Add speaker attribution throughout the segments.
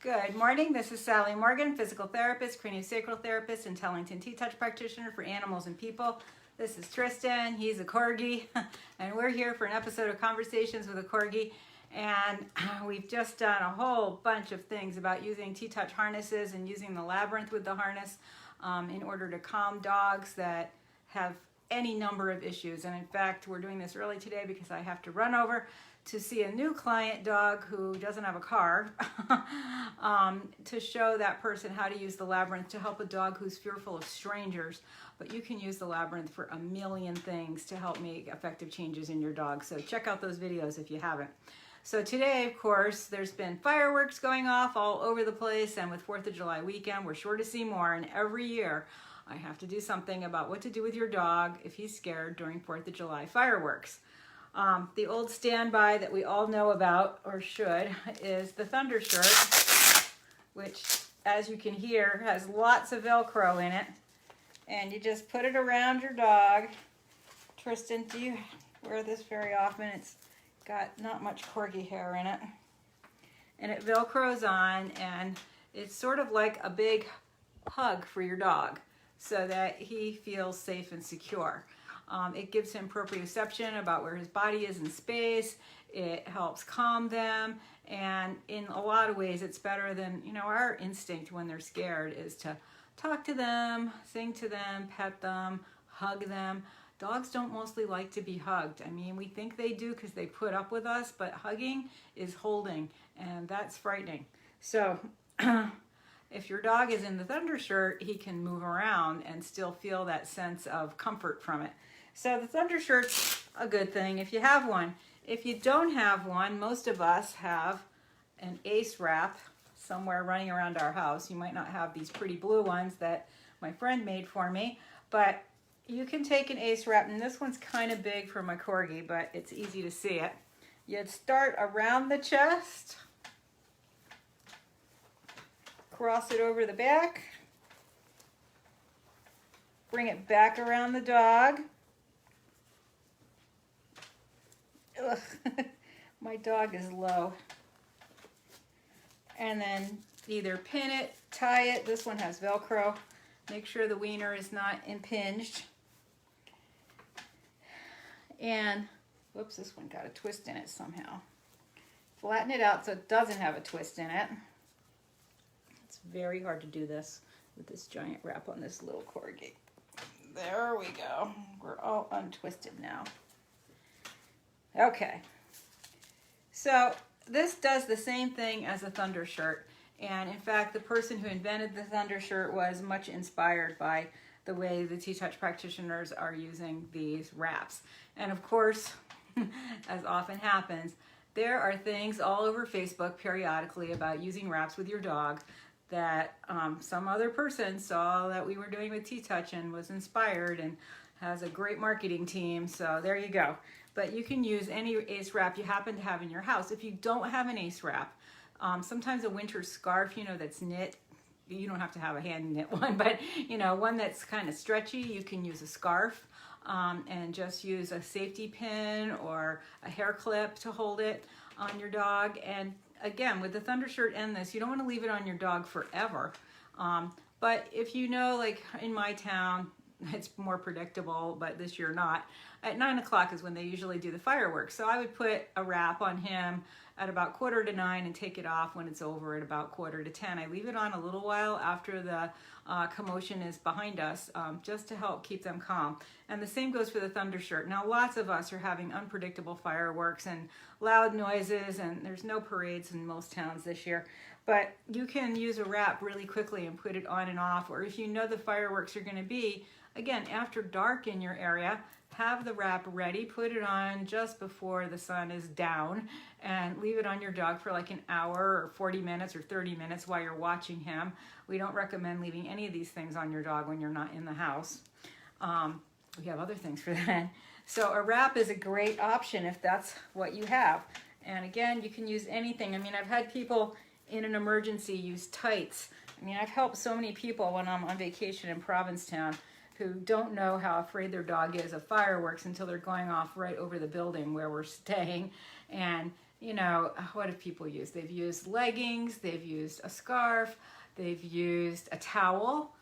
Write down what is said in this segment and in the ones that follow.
Speaker 1: Good morning. This is Sally Morgan, physical therapist, craniosacral therapist, and Tellington T-Touch practitioner for animals and people. This is Tristan. He's a Corgi, and we're here for an episode of Conversations with a Corgi. And we've just done a whole bunch of things about using T-Touch harnesses and using the labyrinth with the harness in order to calm dogs that have any number of issues. And in fact, we're doing this early today because I have to run over to see a new client dog who doesn't have a car to show that person how to use the labyrinth to help a dog who's fearful of strangers. But you can use the labyrinth for a million things to help make effective changes in your dog. So check out those videos if you haven't. So today, of course, there's been fireworks going off all over the place, and with 4th of July weekend, we're sure to see more. And every year, I have to do something about what to do with your dog if he's scared during 4th of July fireworks. The old standby that we all know about, or should, is the Thunder shirt, which, as you can hear, has lots of Velcro in it. And you just put it around your dog. Tristan, do you wear this very often? It's got not much Corgi hair in it. And it Velcros on, and it's sort of like a big hug for your dog so that he feels safe and secure. It gives him proprioception about where his body is in space. It helps calm them, and in a lot of ways it's better than, our instinct when they're scared is to talk to them, sing to them, pet them, hug them. Dogs don't mostly like to be hugged. I mean, we think they do because they put up with us, but hugging is holding, and that's frightening. So if your dog is in the Thunder shirt, he can move around and still feel that sense of comfort from it. So the Thunder shirt's a good thing if you have one. If you don't have one, most of us have an ace wrap somewhere running around our house. You might not have these pretty blue ones that my friend made for me, but you can take an ace wrap, and this one's kind of big for my Corgi, but it's easy to see it. You'd start around the chest, cross it over the back, bring it back around the dog. Ugh. My dog is low. And then either pin it, tie it. This one has Velcro. Make sure the wiener is not impinged. And, whoops, this one got a twist in it somehow. Flatten it out so it doesn't have a twist in it. It's very hard to do this with this giant wrap on this little Corgi. There we go. We're all untwisted now. Okay, so this does the same thing as a Thunder shirt, and in fact the person who invented the Thunder shirt was much inspired by the way the T-Touch practitioners are using these wraps. And of course, as often happens, there are things all over Facebook periodically about using wraps with your dog that some other person saw that we were doing with T-Touch and was inspired and has a great marketing team, so there you go. But you can use any ace wrap you happen to have in your house. If you don't have an ace wrap, sometimes a winter scarf, that's knit. You don't have to have a hand knit one, but one that's kind of stretchy, you can use a scarf and just use a safety pin or a hair clip to hold it on your dog. And again, with the Thunder shirt and this, you don't want to leave it on your dog forever. But if like in my town, it's more predictable, but this year not. At 9 o'clock is when they usually do the fireworks. So I would put a wrap on him at about 8:45 and take it off when it's over at about 9:45. I leave it on a little while after the commotion is behind us, just to help keep them calm. And the same goes for the Thunder shirt. Now, lots of us are having unpredictable fireworks and loud noises, and there's no parades in most towns this year. But you can use a wrap really quickly and put it on and off, or if you know the fireworks are going to be, again, after dark in your area, have the wrap ready, put it on just before the sun is down, and leave it on your dog for like an hour or 40 minutes or 30 minutes while you're watching him. We don't recommend leaving any of these things on your dog when you're not in the house. We have other things for that. So a wrap is a great option if that's what you have. And again, you can use anything. I mean, I've had people in an emergency use tights. I mean, I've helped so many people when I'm on vacation in Provincetown who don't know how afraid their dog is of fireworks until they're going off right over the building where we're staying. And you know, what have people used? They've used leggings, they've used a scarf, they've used a towel,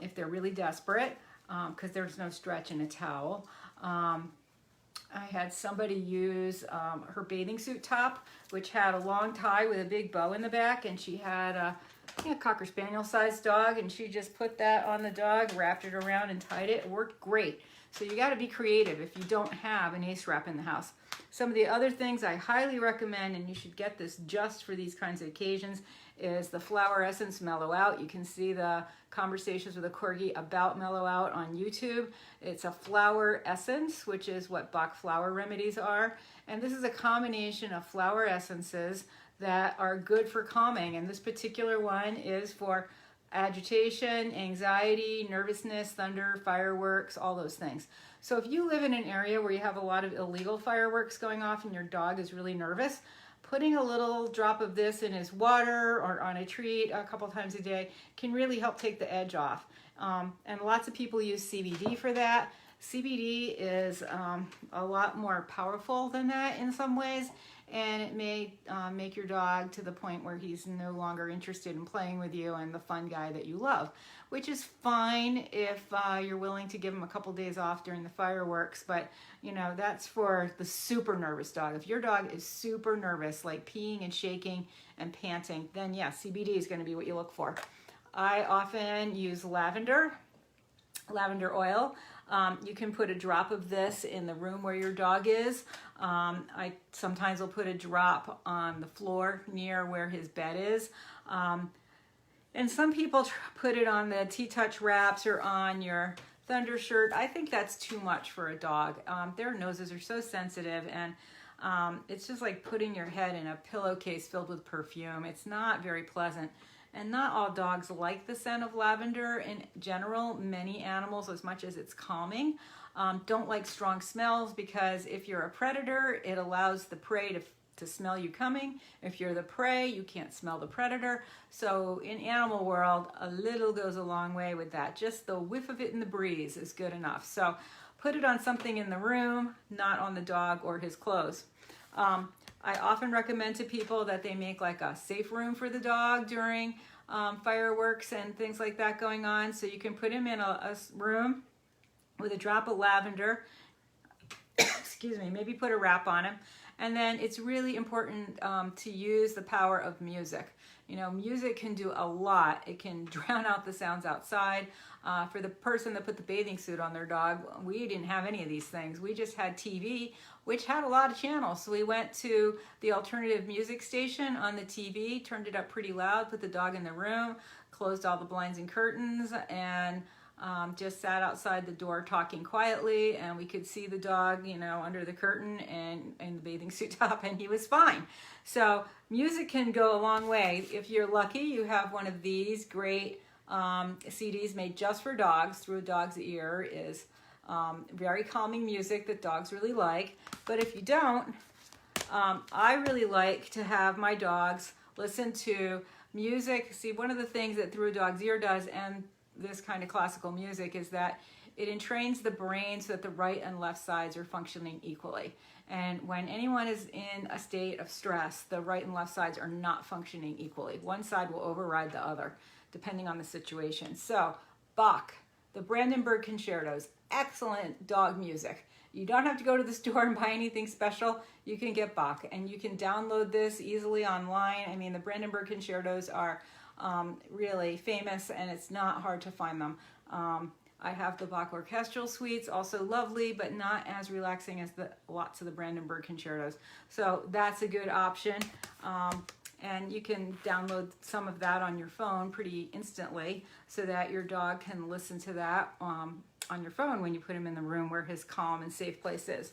Speaker 1: if they're really desperate, because there's no stretch in a towel. I had somebody use her bathing suit top, which had a long tie with a big bow in the back, and she had a Cocker Spaniel sized dog, and she just put that on the dog, wrapped it around and tied it. It worked great. So you got to be creative if you don't have an ace wrap in the house. Some of the other things I highly recommend, and you should get this just for these kinds of occasions, is the Flower Essence Mellow Out. You can see the conversations with a Corgi about Mellow Out on YouTube. It's a flower essence, which is what Bach flower remedies are. And this is a combination of flower essences that are good for calming. And this particular one is for agitation, anxiety, nervousness, thunder, fireworks, all those things. So if you live in an area where you have a lot of illegal fireworks going off and your dog is really nervous, putting a little drop of this in his water or on a treat a couple times a day can really help take the edge off. And lots of people use CBD for that. CBD is a lot more powerful than that in some ways, and it may make your dog to the point where he's no longer interested in playing with you and the fun guy that you love, which is fine if you're willing to give him a couple days off during the fireworks. But you know, that's for the super nervous dog. If your dog is super nervous, like peeing and shaking and panting, then yeah, CBD is going to be what you look for. I often use lavender oil. You can put a drop of this in the room where your dog is. I sometimes will put a drop on the floor near where his bed is. And some people put it on the T-Touch wraps or on your Thunder shirt. I think that's too much for a dog. Their noses are so sensitive, and it's just like putting your head in a pillowcase filled with perfume. It's not very pleasant. And not all dogs like the scent of lavender in general. Many animals, as much as it's calming, don't like strong smells, because if you're a predator, it allows the prey to smell you coming. If you're the prey, you can't smell the predator. So in animal world, a little goes a long way with that. Just the whiff of it in the breeze is good enough. So put it on something in the room, not on the dog or his clothes. I often recommend to people that they make like a safe room for the dog during fireworks and things like that going on. So you can put him in a room with a drop of lavender, excuse me, maybe put a wrap on him. And then it's really important to use the power of music. You know, music can do a lot. It can drown out the sounds outside. For the person that put the bathing suit on their dog, we didn't have any of these things. We just had TV, which had a lot of channels. So we went to the alternative music station on the TV, turned it up pretty loud, put the dog in the room, closed all the blinds and curtains, and just sat outside the door talking quietly, and we could see the dog, you know, under the curtain and in the bathing suit top, and he was fine. So music can go a long way. If you're lucky, you have one of these great CDs made just for dogs. Through a Dog's Ear is very calming music that dogs really like. But if you don't, I really like to have my dogs listen to music. See, one of the things that Through a Dog's Ear does, and this kind of classical music, is that it entrains the brain so that the right and left sides are functioning equally. And when anyone is in a state of stress, the right and left sides are not functioning equally. One side will override the other, depending on the situation. So, Bach, the Brandenburg Concertos, excellent dog music. You don't have to go to the store and buy anything special. You can get Bach, and you can download this easily online. I mean, the Brandenburg Concertos are really famous, and it's not hard to find them. I have the Bach Orchestral Suites, also lovely, but not as relaxing as lots of the Brandenburg Concertos. So that's a good option. And you can download some of that on your phone pretty instantly, so that your dog can listen to that on your phone when you put him in the room where his calm and safe place is.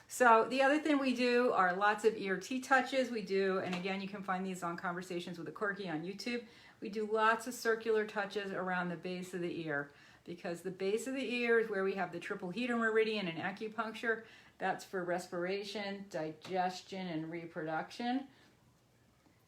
Speaker 1: So the other thing we do are lots of ear T-touches. We do, and again, you can find these on Conversations with a Corgi on YouTube. We do lots of circular touches around the base of the ear, because the base of the ear is where we have the triple heater meridian and acupuncture. That's for respiration, digestion, and reproduction.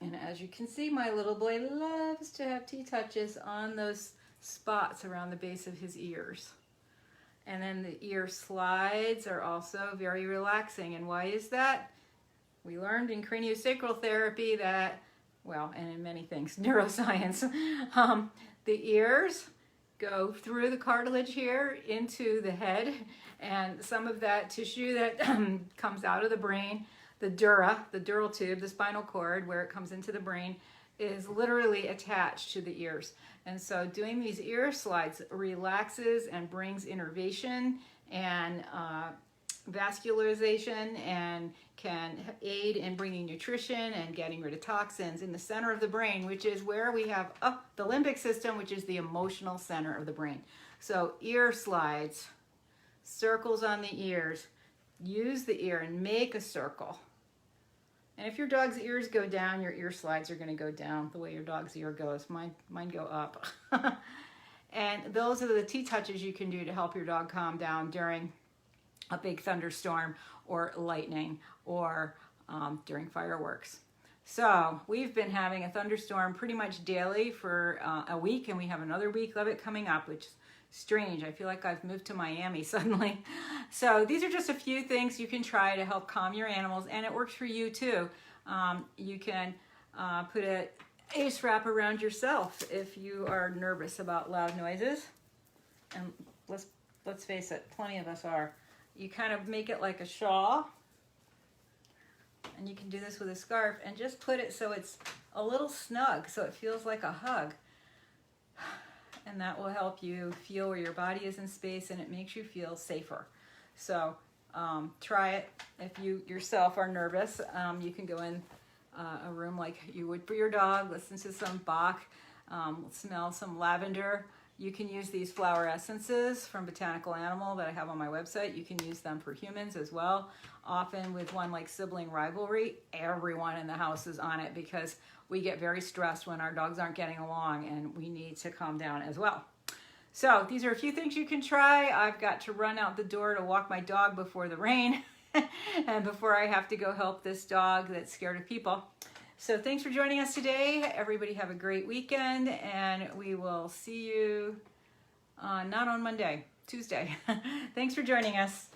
Speaker 1: And as you can see, my little boy loves to have T-touches on those spots around the base of his ears. And then the ear slides are also very relaxing. And why is that? We learned in craniosacral therapy that, well, and in many things, neuroscience, the ears go through the cartilage here into the head, and some of that tissue that comes out of the brain, the dural tube, the spinal cord where it comes into the brain, is literally attached to the ears. And so doing these ear slides relaxes and brings innervation and vascularization, and can aid in bringing nutrition and getting rid of toxins in the center of the brain, which is where we have the limbic system, which is the emotional center of the brain. So ear slides, circles on the ears, use the ear and make a circle. And if your dog's ears go down, your ear slides are going to go down the way your dog's ear goes. Mine go up. And those are the T-touches you can do to help your dog calm down during a big thunderstorm or lightning or during fireworks. So we've been having a thunderstorm pretty much daily for a week, and we have another week of it coming up, which is strange. I feel like I've moved to Miami suddenly. So these are just a few things you can try to help calm your animals, and it works for you too. You can put an ace wrap around yourself if you are nervous about loud noises, and let's face it, plenty of us are. You kind of make it like a shawl, and you can do this with a scarf, and just put it so it's a little snug, so it feels like a hug. And that will help you feel where your body is in space, and it makes you feel safer. So try it. If you yourself are nervous, you can go in a room like you would for your dog, listen to some Bach, smell some lavender. You can use these flower essences from Botanical Animal that I have on my website. You can use them for humans as well. Often with one like sibling rivalry, everyone in the house is on it because we get very stressed when our dogs aren't getting along, and we need to calm down as well. So these are a few things you can try. I've got to run out the door to walk my dog before the rain and before I have to go help this dog that's scared of people. So thanks for joining us today. Everybody have a great weekend, and we will see you not on Monday, Tuesday. Thanks for joining us.